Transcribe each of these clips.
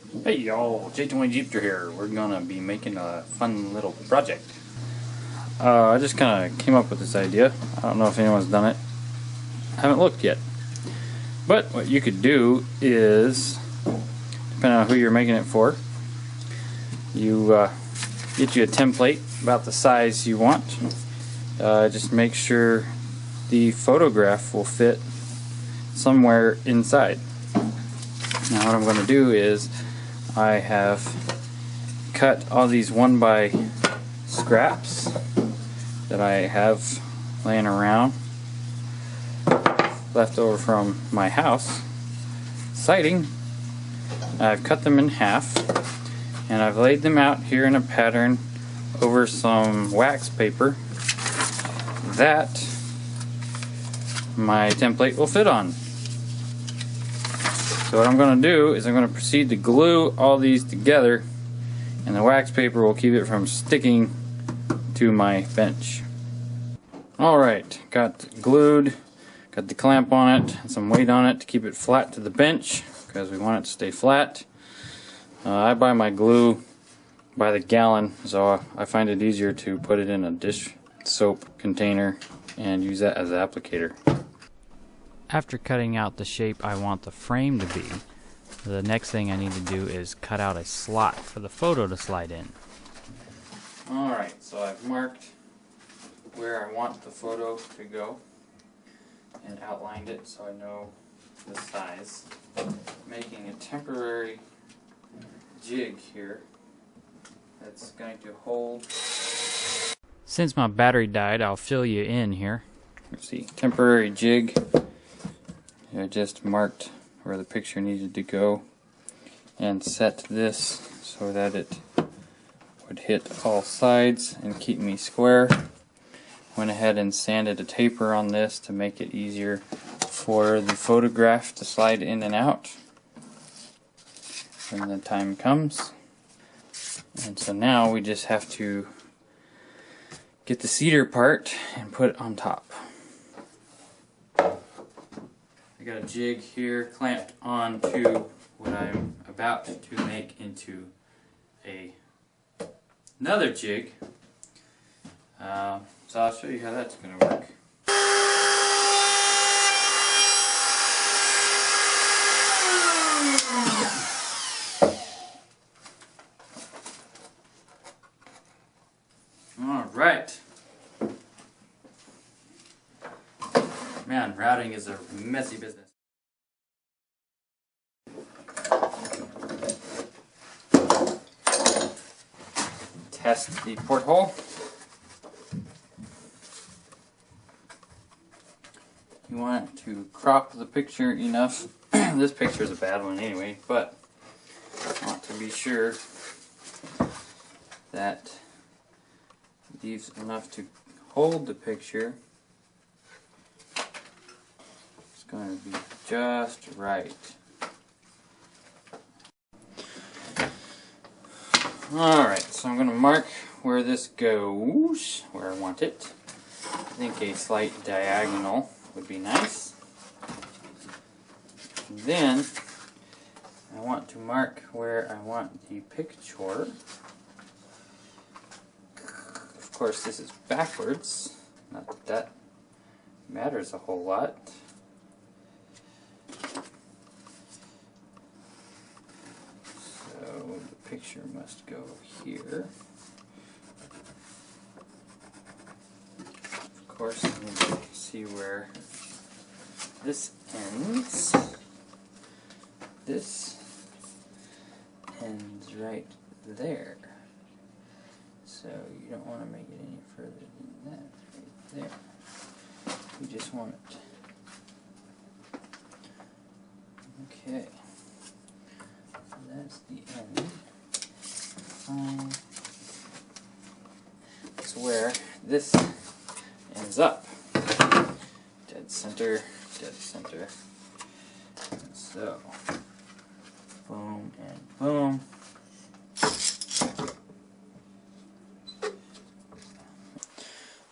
Hey y'all, J20 Jeepster here. We're gonna be making a fun little project. I just kind of came up with this idea. I don't know if anyone's done it. I haven't looked yet. But what you could do is, depending on who you're making it for, you get you a template about the size you want. Just make sure the photograph will fit somewhere inside. Now what I'm going to do is I have cut all these 1x scraps that I have laying around, left over from my house siding. I've cut them in half and I've laid them out here in a pattern over some wax paper that my template will fit on. So what I'm going to do is I'm going to proceed to glue all these together, and the wax paper will keep it from sticking to my bench. Alright, got it glued, got the clamp on it, and some weight on it to keep it flat to the bench because we want it to stay flat. I buy my glue by the gallon, so I find it easier to put it in a dish soap container and use that as an applicator. After cutting out the shape I want the frame to be, the next thing I need to do is cut out a slot for the photo to slide in. Alright, so I've marked where I want the photo to go and outlined it so I know the size. Making a temporary jig here that's going to hold. Since my battery died, I'll fill you in here. Let's see, temporary jig. I just marked where the picture needed to go and set this so that it would hit all sides and keep me square. Went ahead and sanded a taper on this to make it easier for the photograph to slide in and out when the time comes. And so now we just have to get the cedar part and put it on top. I got a jig here clamped onto what I'm about to make into another jig. So I'll show you how that's going to work. Alright. Man, routing is a messy business. Test the porthole. You want to crop the picture enough. This picture is a bad one anyway, but I want to be sure that it leaves enough to hold the picture. It's going to be just right. Alright, so I'm going to mark where this goes, where I want it. I think a slight diagonal would be nice. Then I want to mark where I want the picture. Of course, this is backwards. Not that that matters a whole lot. So the picture must go here. Of course, I need to see where this ends. This ends right there. So you don't want to make it any further than that, right there. You just want it. Okay. That's the end. That's where this ends up. Dead center, dead center. And so, boom and boom.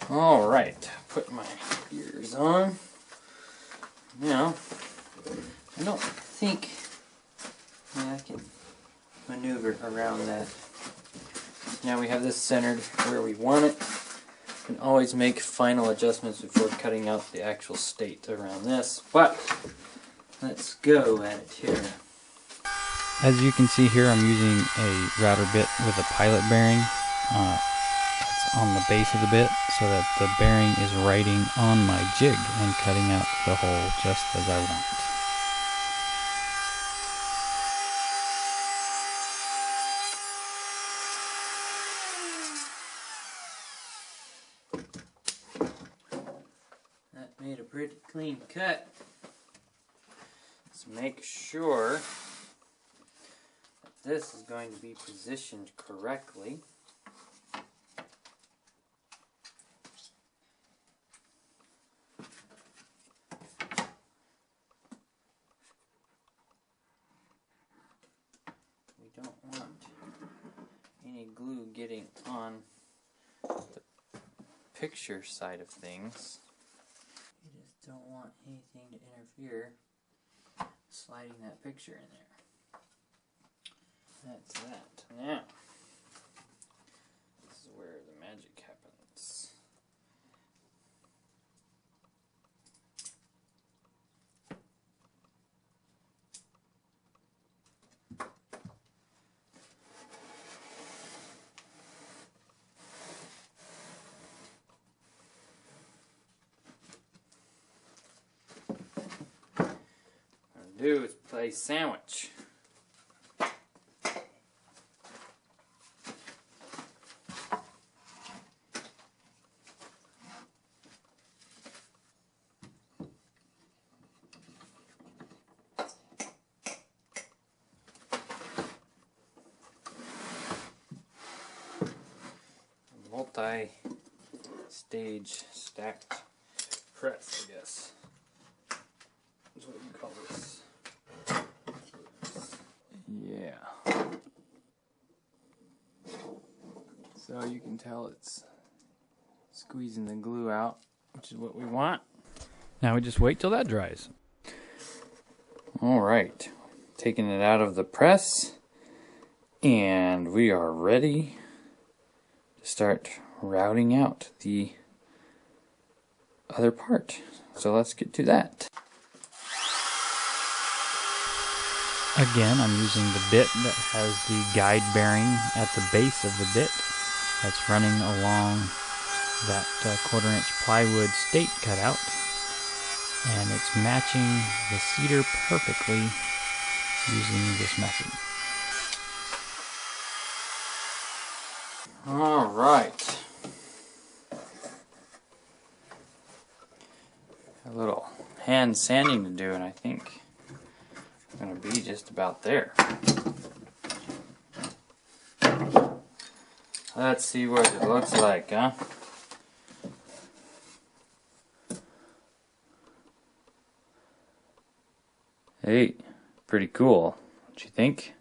Alright, put my ears on. Now, I don't think I can maneuver around that. Now we have this centered where we want it. You can always make final adjustments before cutting out the actual state around this, but let's go at it here. As you can see here, I'm using a router bit with a pilot bearing. That's on the base of the bit so that the bearing is riding on my jig and cutting out the hole just as I want. That made a pretty clean cut. Let's make sure that this is going to be positioned correctly. We don't want any glue getting on the picture side of things. You just don't want anything to interfere sliding that picture in there. That's that. Now, this is where the magic happens. Do is play sandwich. Multi-stage stacked press, I guess. That's what you call this. Yeah. So you can tell it's squeezing the glue out, which is what we want. Now we just wait till that dries. Alright, taking it out of the press, and we are ready to start routing out the other part. So let's get to that. Again, I'm using the bit that has the guide bearing at the base of the bit that's running along that 1/4-inch plywood state cutout, and it's matching the cedar perfectly using this method. Alright. A little hand sanding to do, and I think I'm going to be just about there. Let's see what it looks like, huh? Hey, pretty cool. What you think?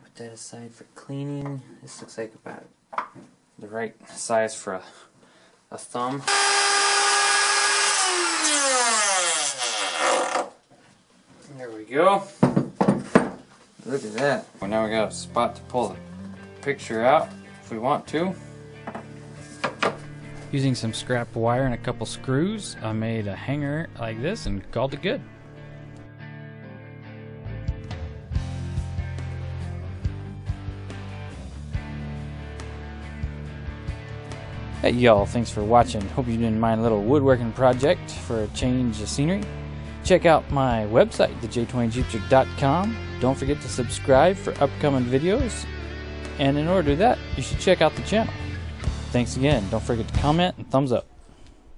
Put that aside for cleaning. This looks like about the right size for a thumb. There we go. Look at that. Well, now we got a spot to pull the picture out if we want to. Using some scrap wire and a couple screws, I made a hanger like this and called it good. Hey y'all, thanks for watching. Hope you didn't mind a little woodworking project for a change of scenery. Check out my website, thej20jeepster.com. Don't forget to subscribe for upcoming videos. And in order to do that, you should check out the channel. Thanks again. Don't forget to comment and thumbs up.